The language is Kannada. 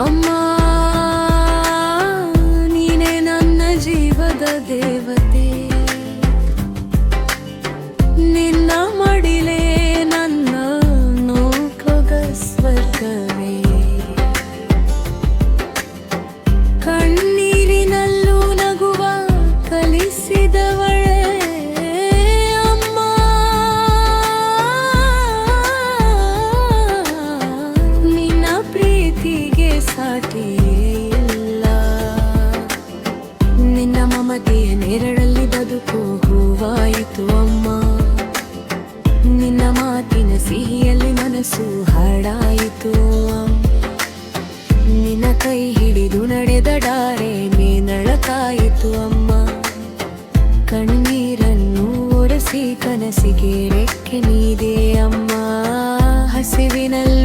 ಅಮ್ಮ ನೀನೇ ನನ್ನ ಜೀವದ ದೇವತೆ, ನಿನ್ನ ಮಡಿಲೇ ನನ್ನ ನೋಕದ ಸ್ವರ್ಗವೇ. ಕಣ್ಣೀರಿನಲ್ಲೂ ನಗುವ ಕಲಿಸಿದವಳೇ ಅಮ್ಮ. ನಿನ್ನ ಪ್ರೀತಿಗೆ ಸಾಟಿಯೇ ಇಲ್ಲ, ನಿನ್ನ ಮಮತೆಯ ನೆರಳಲ್ಲಿ ಬದುಕು ಹೂವಾಯಿತು ಅಮ್ಮ. ನಿನ್ನ ಮಾತಿನ ಸಿಹಿಯಲ್ಲಿ ಮನಸ್ಸು ಹಾಡಾಯಿತು. ನಿನ್ನ ಕೈ ಹಿಡಿದು ನಡೆದ ಡಾರೆ ಮೇನಳಕಾಯಿತು ಅಮ್ಮ. ಕಣ್ಣೀರನ್ನು ಒರೆಸಿ ಕನಸಿಗೆ ರೆಕ್ಕೆ ನೀದೆ ಅಮ್ಮ. ಹಸಿವಿನಲ್ಲಿ